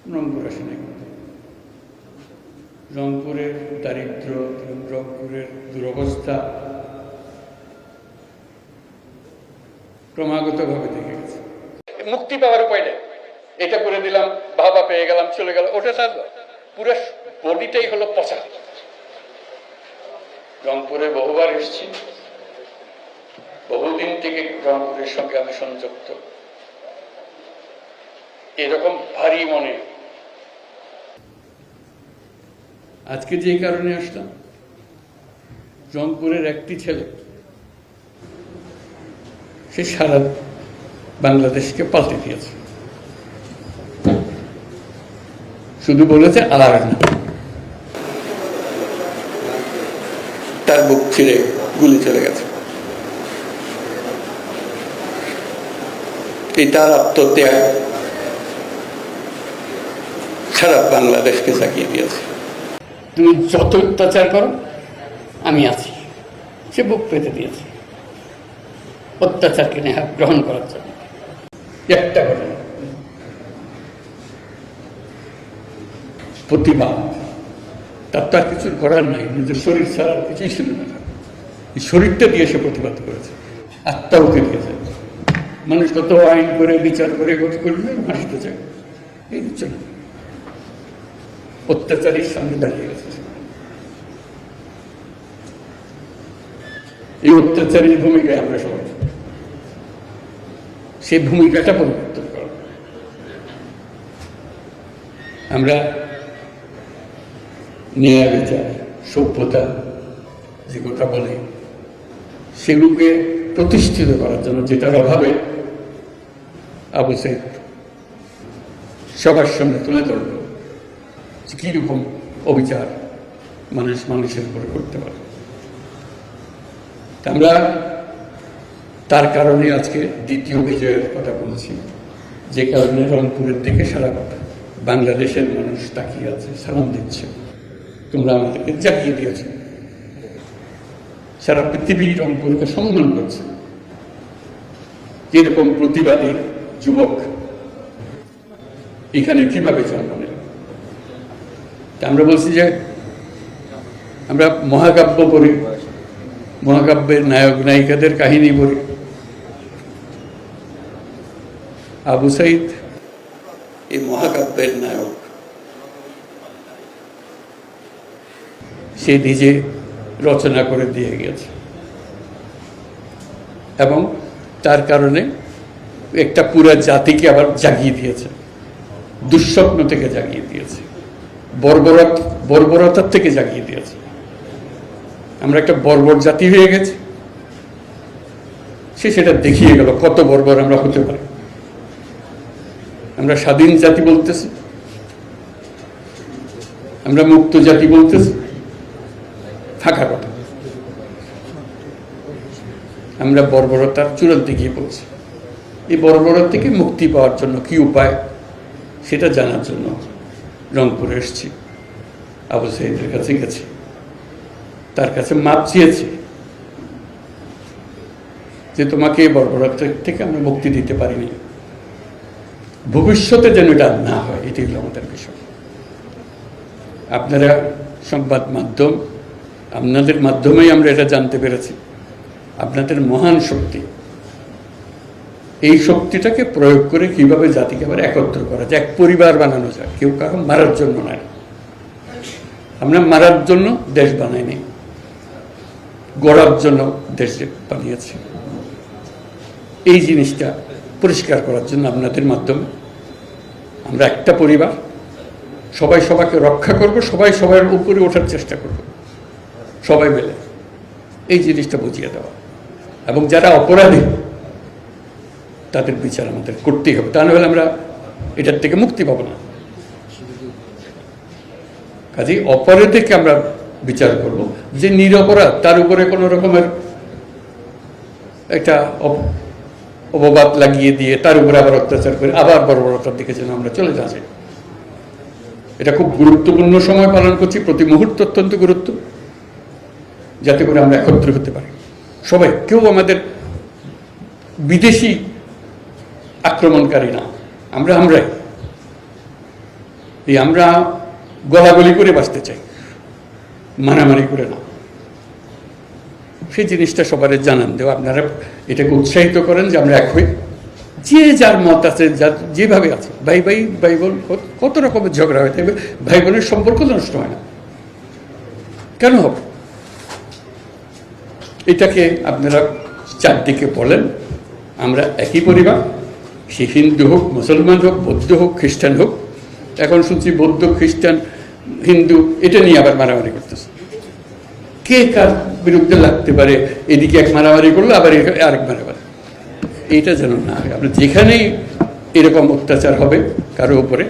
রংপুর আসে নাই। রংপুরের দারিদ্র, রংপুরের দুরবস্থা ক্রমাগতভাবে দেখে গেছে। মুক্তি পাওয়ার উপায় নেই, এটা করে দিলাম, বাবা পেয়ে গেলাম, চলে গেল, ওটা তার পুরো বডিটাই হলো পচা। রংপুরে বহুবার এসেছি, বহুদিন থেকে রংপুরের সঙ্গে আমি সংযুক্ত। এরকম ভারী মনে আজকে যে কারণে আসলাম, রংপুরের একটি ছেলে সে সারা বাংলাদেশকে পাল্টে দিয়েছে। শুধু বলেছে আর না, তার বুক ছিঁড়ে গুলি চলে গেছে। এই তার আত্মত্যাগ সারা বাংলাদেশকে জাগিয়ে দিয়েছে। তুমি যত অত্যাচার করো আমি আছি, সে বুক পেতে দিয়েছে অত্যাচারকে নেহা গ্রহণ করার জন্য। একটা ঘটনা, প্রতিভা, তার তো আর কিছু করার নাই, নিজের শরীর ছাড়া কিছুই ছিল না। এই শরীরটা দিয়ে সে প্রতিবাদ করেছে, আত্মাকে দিয়েছে। মানুষ কত আইন করে বিচার করে করলে হাসতে চায়, এই দিচ্ছে না, অত্যাচারীর সামনে দাঁড়িয়ে গেছে। এই অত্যাচারীর ভূমিকায় আমরা সবাই, সেই ভূমিকাটা পরিবর্তন করা। আমরা ন্যায় বিচার, সভ্যতা যে কথা বলে, সেগুলোকে প্রতিষ্ঠিত করার জন্য, যেটার অভাবে আবু সাইদ সবার সামনে তুলে ধরল কিরকম অবিচার মানুষ মানুষের উপরে করতে পারে। আমরা তার কারণে আজকে দ্বিতীয় বিজয়ের কথা বলছি, যে কারণে রংপুরের দিকে সারা বাংলাদেশের মানুষ তাকিয়ে আছে, সালাম দিচ্ছে। তোমরা আমাদেরকে জাগিয়ে দিয়েছো, সারা পৃথিবীর রংপুরকে সম্মান করছে। এরকম প্রতিবাদী যুবক এখানে কিভাবে জন্ম নেন? আমরা বলছি যে আমরা মহাকাব্য পড়ি, মহাকাব্যের নায়ক নায়িকাদের কাহিনী পড়ি। আবু সাইদ এই মহাকাব্যের নায়ক, সে নিজে রচনা করে দিয়ে গেছে এবং তার কারণে একটা পুরা জাতিকে আবার জাগিয়ে দিয়েছে, দুঃস্বপ্ন থেকে জাগিয়ে দিয়েছে, বর্বরতার থেকে জাগিয়ে দিয়েছে। আমরা একটা বর্বর জাতি হয়ে গেছি, সে সেটা দেখিয়ে গেল কত বর্বর আমরা হতে পারি। আমরা স্বাধীন জাতি বলতেছি, আমরা মুক্ত জাতি বলতেছি, ফাঁকা কথা। আমরা বর্বরতার চূড়ান্তে গিয়ে পড়ছি। এই বর্বরতা থেকে মুক্তি পাওয়ার জন্য কি উপায়, সেটা জানার জন্য রংপুরে এসেছি, আবু সাইদের কাছে গেছি, তার কাছে মাপ চেয়েছি যে তোমাকে এই বর্বরতা থেকে আমরা মুক্তি দিতে পারিনি, ভবিষ্যতে যেন এটা না হয়, এটি হলো আমাদের বিষয়। আপনারা সংবাদ মাধ্যম, আপনাদের মাধ্যমেই আমরা এটা জানতে পেরেছি, আপনাদের মহান শক্তি, এই শক্তিটাকে প্রয়োগ করে কিভাবে জাতিকে আবার একত্র করা যায়, এক পরিবার বানানো যায়। কেউ কারো মারার জন্য নয়, আমরা মারার জন্য দেশ বানাইনি, গড়ার জন্য দেশ বানিয়েছি। এই জিনিসটা পরিষ্কার করার জন্য আপনাদের মাধ্যমে আমরা একটা পরিবার, সবাই সবাইকে রক্ষা করব, সবাই সবার উপরে ওঠার চেষ্টা করব, সবাই মিলে এই জিনিসটা বুঝিয়ে দেওয়া। এবং যারা অপরাধী তাদের বিচার আমাদের করতেই হবে, তা নাহলে আমরা এটার থেকে মুক্তি পাবো না। কাজেই অপরাধীকে আমরা বিচার করব, যে নিরপরাধ তার উপরে কোনো রকমের একটা অপবাদ লাগিয়ে দিয়ে তার উপরে আবার অত্যাচার করে আবার বর্বরতার দিকে যেন আমরা চলে যাচ্ছি। এটা খুব গুরুত্বপূর্ণ সময় পালন করছি, প্রতি মুহূর্ত অত্যন্ত গুরুত্ব, যাতে করে আমরা একত্র হতে পারি সবাই। কেউ আমাদের বিদেশি আক্রমণকারী না, আমরাই। এই আমরা গলাগলি করে বাঁচতে চাই, মারামারি করে না। সেই জিনিসটা সবার জানান দেওয়া, আপনারা এটাকে উৎসাহিত করেন যে আমরা এক হই, যে যার মত আছে, যার যেভাবে আছে, ভাই ভাই ভাই বোন কত রকমের ঝগড়া হয়ে থাকবে, ভাই বোনের সম্পর্ক নষ্ট হয় না, কেন হবে? এটাকে আপনারা চারদিকে বলেন আমরা একই পরিবার, সে হিন্দু হোক, মুসলমান হোক, বৌদ্ধ হোক, খ্রিস্টান হোক। এখন শুনছি বৌদ্ধ, খ্রিস্টান, হিন্দু এটা নিয়ে আবার মারামারি করতেছে, কে কার বিরুদ্ধে লাগতে পারে, এদিকে এক মারামারি করলো আবার আরেক মারামারি। এইটা যেন না হয়। আমরা যেখানেই এরকম অত্যাচার হবে কারো উপরে,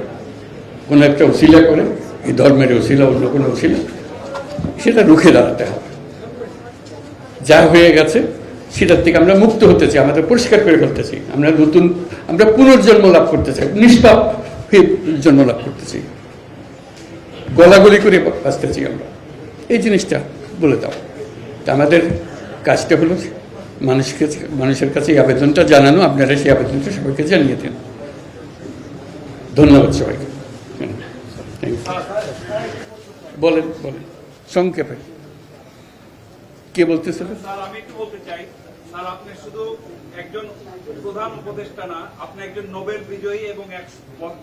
কোনো একটা ওসিলা করে, এই ধর্মের ওসিলা, অন্য কোনো ওসিলা, সেটা রুখে দাঁড়াতে হবে। যা হয়ে গেছে সেটার থেকে আমরা মুক্ত হতে চাই, আমাদের পরিষ্কার করে ফেলতে চাই, আমরা পুনর্জন্ম লাভ করতে চাই, নিষ্পাপ জন্ম লাভ করতে চাই, গলাগলি করে বাঁচতে চাই আমরা। এই জিনিসটা বলে দাও। আমাদের কাজটা হলো মানুষের কাছে এই আবেদনটা জানানো, আপনারা সেই আবেদনটা সবাইকে জানিয়ে দেন। ধন্যবাদ সবাইকে। বলেন বলেন সংক্ষেপে কে বলতেছিলেন? স্যার আমি একটু বলতে চাই, স্যার আপনি শুধু একজন প্রধান উপদেষ্টা না, আপনি একজন নোবেল বিজয়ী এবং এক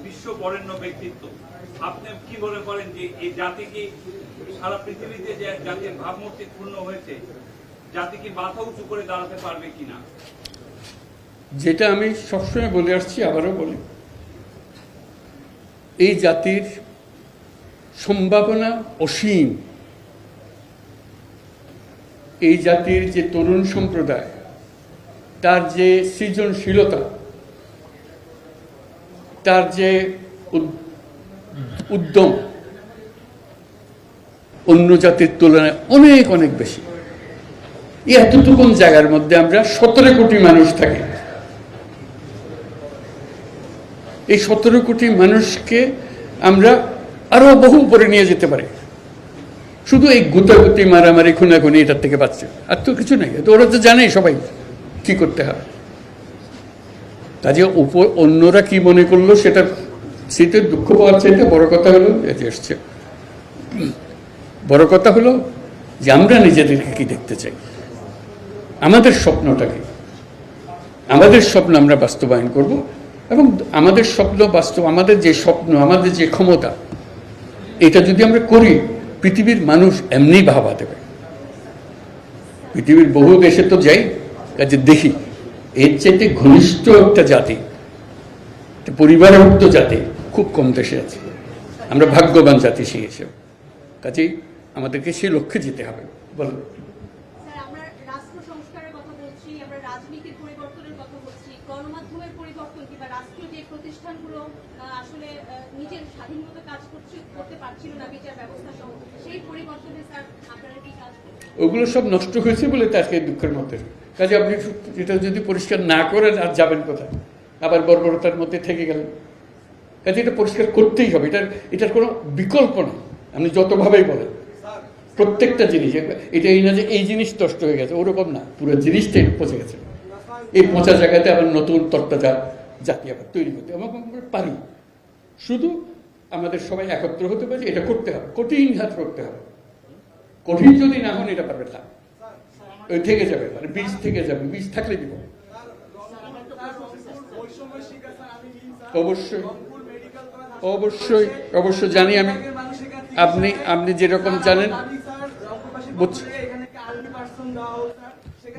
বিশ্ব বরেণ্য ব্যক্তিত্ব। আপনি কি মনে করেন যে এই জাতি কি সারা পৃথিবীতে যে জাতির ভাবমূর্তি পূর্ণ হয়েছে, জাতি কি মাথা উঁচু করে দাঁড়াতে পারবে কিনা? যেটা আমি সবসময় বলে আসছি, আবারও বলি, এই জাতির সম্ভাবনা অসীম। এই জাতির যে তরুণ সম্প্রদায়, তার যে সৃজনশীলতা, তার যে উদ্যম অন্য জাতির তুলনায় অনেক অনেক বেশি। এতটুকুন জায়গার মধ্যে আমরা 17 কোটি মানুষ থাকি। এই 17 কোটি মানুষকে আমরা আরো বহু উপরে নিয়ে যেতে পারি, শুধু এই গুতাগুতি, মারামারি, খুনাখুনি, এটার থেকে বাঁচছে, আর তো কিছু নেই। তো ওরা তো জানেই সবাই কি করতে হবে। কাজে অন্যরা কি মনে করলো সেটা দুঃখ পাওয়ার চাইতে বড় কথা হলো যে এসছে, বড় কথা হলো যে আমরা নিজেদেরকে কি দেখতে চাই, আমাদের স্বপ্নটা কি, আমাদের স্বপ্ন আমরা বাস্তবায়ন করব। এবং আমাদের স্বপ্ন বাস্তব, আমাদের যে স্বপ্ন, আমাদের যে ক্ষমতা, এটা যদি আমরা করি, পৃথিবীর মানুষ এমনি ভাবা দেবে। পৃথিবীর বহু দেশে তো যাই, কাজে দেখি এর চাইতে ঘনিষ্ঠ একটা জাতি, পরিবারভুক্ত জাতি খুব কম দেশে আছে। আমরা ভাগ্যবান জাতি সেই হিসেবে। কাজেই আমাদেরকে সেই লক্ষ্যে যেতে হবে। বলুন। আমরা রাষ্ট্র সংস্কারের কথা বলছি, আমরা রাজনীতির পরিবর্তনের কথা বলছি, গণমাধ্যমের পরিবর্তন কিংবা রাষ্ট্রীয় যে প্রতিষ্ঠানগুলো আসলে নিজের স্বাধীন মতো কাজ করতে পারছিল না, বিচার ব্যবস্থা সহ, সেই পরিবর্তনে স্যার আপনারা কি কাজ করছেন? ওগুলো সব নষ্ট হয়েছে বলে তো আজকে দুঃখের মধ্যে। কাজে আপনি এটা যদি পরিষ্কার না করেন আর যাবেন কোথায়? আবার বর্বরতার মধ্যে থেকে গেলেন। কাজে এটা পরিষ্কার করতেই হবে, এটার কোনো বিকল্প নেই। আপনি যতভাবেই বলেন, প্রত্যেকটা জিনিস, এটা এই না যে এই জিনিস নষ্ট হয়ে গেছে, ওরকম না, পুরো জিনিসটাই পচে গেছে। এই পচা জায়গাতে আবার নতুন তত্ত্বটা জাতি আবার তৈরি করতে আমরা পারি। শুধু আমাদের সবাই একত্র হতে পারে, এটা করতে হবে, কঠিন হাত করতে হবে। কঠিন যদি না হন এটা পারবে না, ওই থেকে যাবে, মানে বীজ থেকে যাবে, বীজ থাকলে দিব। অবশ্যই অবশ্যই অবশ্যই জানি আমি, আপনি যেরকম জানেন, বুঝছি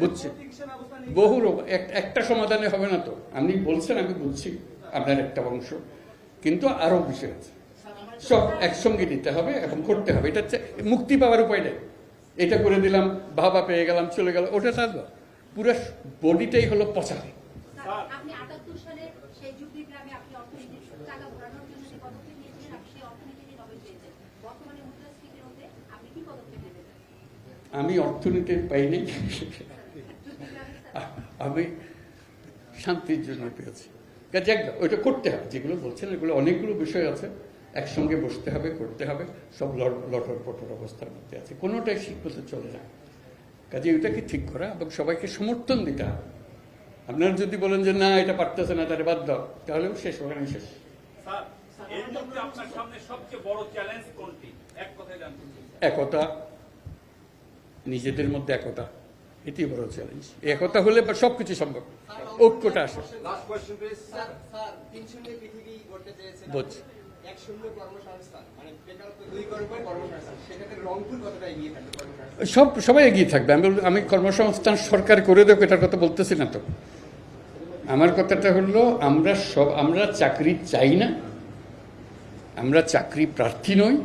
বুঝছি, বহু একটা সমাধানে হবে না তো। আপনি বলছেন, আমি বুঝছি আপনার একটা অংশ, কিন্তু আরো বিষয় আছে, সব একসঙ্গে নিতে হবে এবং করতে হবে। এটা মুক্তি পাওয়ার উপায় নেই। এটা করে দিলাম, ভাবা পেয়ে গেলাম, চলে গেল, ওটা থাকবে। পুরো বডিটাই হলো পচা। আপনি 78 সালে সেই যুদ্ধগ্রামে আপনি অর্থনীতির টাকা ঘোরানোর জন্য যে পদক্ষেপ নিয়েছিলেন, আপনি সেই অর্থনীতি নিয়ে নোবেল পেয়েছেন। বর্তমানে মুদ্রাস্ফীতির মধ্যে আপনি কি পদক্ষেপ নেবেন? আমি অর্থনীতি পাইনি, আমি শান্তির জন্য পেয়েছি। কাজে ওইটা করতে হবে, যেগুলো বলছেন এগুলো অনেকগুলো বিষয় আছে, একসঙ্গে বসতে হবে, করতে হবে। সব লটর পটর অবস্থার মধ্যে আছে, কোনোটাই শিক্ষতে চলে না। কাজে ওইটাকে ঠিক করা এবং সবাইকে সমর্থন দিতে হবে। আপনারা যদি বলেন যে না এটা পারতেছে না, তাহলে বাদ দাও, তাহলেও শেষ, ওখানে শেষ। স্যার, এই মুহূর্তে আপনার সামনে সবচেয়ে বড় চ্যালেঞ্জ কোনটি এক কথায় জানতে চাই। একতা, নিজেদের মধ্যে একতা, এটি বড় চ্যালেঞ্জ। একতা হলে সবকিছু সম্ভব, ঐক্যটা আসে। Last question please. স্যার 3-0 পৃথিবী করতে চেয়েছেন, বুঝছি। 1-0 কর্মসংস্থান, মানে বেকারত্ব 2 করবে কর্মসংস্থান, সেক্ষেত্রে রংপুর কতটা এগিয়ে থাকবে কর্মসংস্থান? সবাই এগিয়ে থাকবে। আমি কর্মসংস্থান সরকার করে দেবো এটার কথা বলতেছি না তো। আমার কথাটা হলো আমরা চাকরি চাই না, আমরা চাকরি প্রার্থী নই,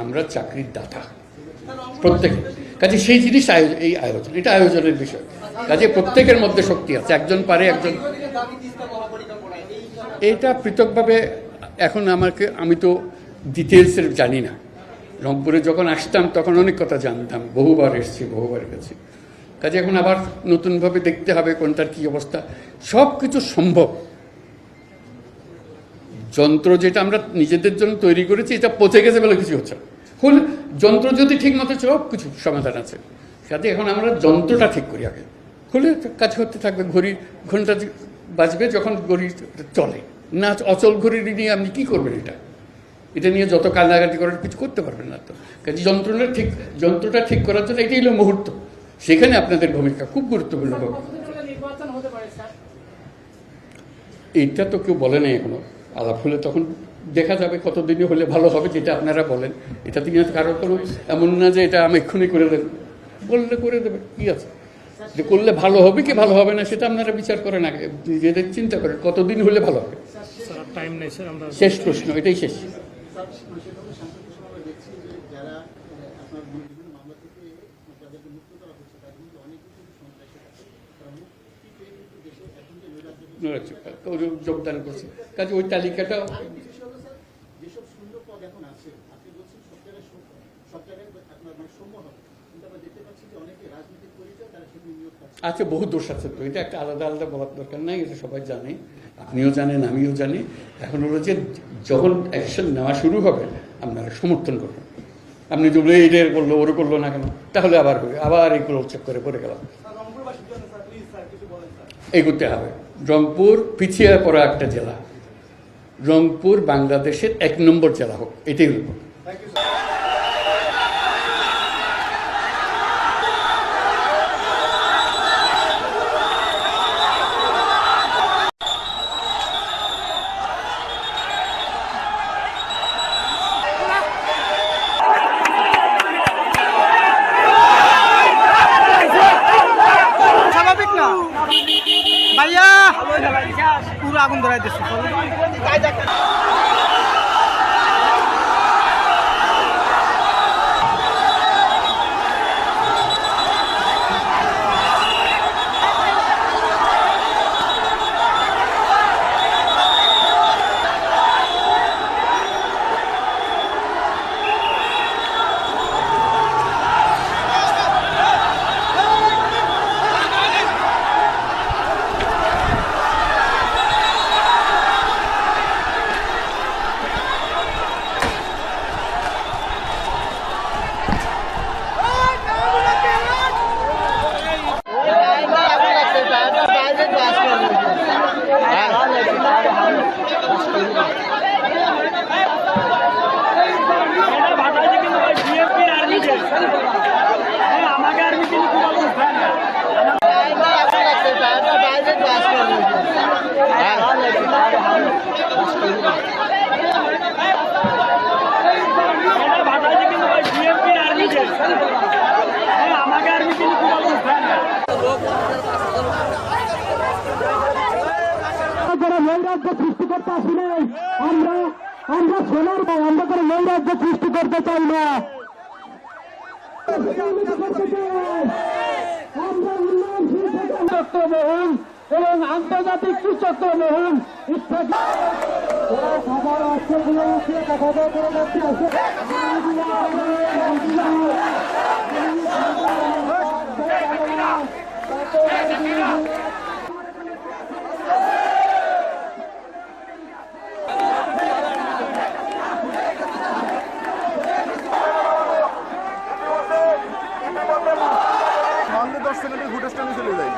আমরা চাকরির দাতা প্রত্যেকে। কাজে সেই জিনিস এই আয়োজন, এটা আয়োজনের বিষয়। কাজে প্রত্যেকের মধ্যে শক্তি আছে, একজন পারে একজন। দীর্ঘদিনের দাবি তিস্তা মহাপরিকল্পনায় এটা পৃথকভাবে এখন আমি তো ডিটেলসের জানি না। রংপুরে যখন আসতাম তখন অনেক কথা জানতাম, বহুবার এসেছি, বহুবার গেছি। কাজে এখন আবার নতুনভাবে দেখতে হবে কোনটার কী অবস্থা। সব কিছু সম্ভব। যন্ত্র যেটা আমরা নিজেদের জন্য তৈরি করেছি এটা পচে গেছে বলে কিছু হচ্ছে না। হলে যন্ত্র যদি ঠিক মতো সব কিছু সমাধান আছে। কাজে এখন আমরা যন্ত্রটা ঠিক করি আগে, হলে কাজ করতে থাকবে। ঘন্টা বাজবে যখন ঘড়ি চলে না। অচল ঘড়ি নিয়ে আপনি কী করবেন? এটা নিয়ে যত কান্নাকাটি করার কিছু করতে পারবেন না তো। কাজে যন্ত্রটা ঠিক করার জন্য এটাই হলো মুহূর্ত। সেখানে আপনাদের ভূমিকা খুব গুরুত্বপূর্ণ। এইটা তো কেউ বলে নাই এখনো। আলাপ হলে তখন দেখা যাবে কতদিনে হলে ভালো হবে, যেটা আপনারা বলেন। এটা থেকে কারো কোনো এমন না যে এটা আমি এক্ষুনি করে দেবেন, বললে করে দেবে, কি আছে। যে করলে ভালো হবে কি ভালো হবে না সেটা আপনারা বিচার করেন আগে, নিজেদের চিন্তা করেন কতদিন হলে ভালো হবে। শেষ প্রশ্ন, এটাই শেষ। যোগদান করছে, কাজে ওই তালিকাটা আছে, বহু দোষ আছে তো। এটা একটা আলাদা আলাদা বলার দরকার নাই, এটা সবাই জানে, আপনিও জানেন, আমিও জানি। এখন হলো যে যখন অ্যাকশন নেওয়া শুরু হবে আপনারা সমর্থন করবেন। আপনি যদি এটা করলো ওরে করলো না কেন, তাহলে আবার এইগুলো চক্করে পড়ে গেলাম। এগোতে হবে। রংপুর পিছিয়ে পড়া একটা জেলা, রংপুর বাংলাদেশের 1 নম্বর জেলা হোক, এটাই হল। স্বাভাবিক না ভাইয়া, পুরো আগুন ধরাই দিচ্ছে। নৈরাজ্য সৃষ্টি করতে আসি নাই। আমরা সোনার ভাই, আমরা কোনো নৈরাজ্য সৃষ্টি করতে চাই না। আমরা উন্নয়নশীল চক্রমোহন এবং আন্তর্জাতিক সুচক্রমোহন ইত্যাদি খাবার আসছে কথা করে যাচ্ছে আসে। মানলে 10 সেকেন্ডের ঘুটে স্ট্যান্ডে চলে যাই।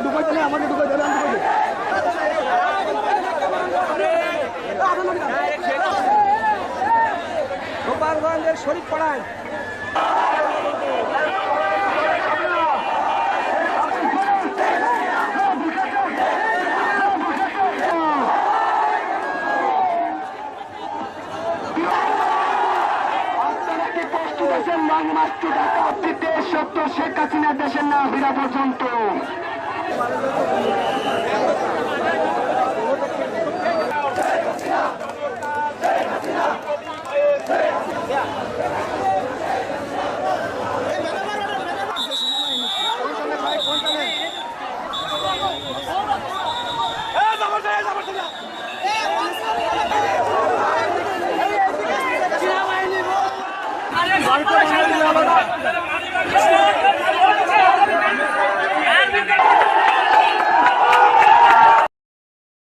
ঢুকাই দিলে আমাকে ঢুকাই দিলে আমি ঢুকাই দিই। আমাদের শরীফ পাড়ায় শেখ হাসিনা দেশের না ফেরা পর্যন্ত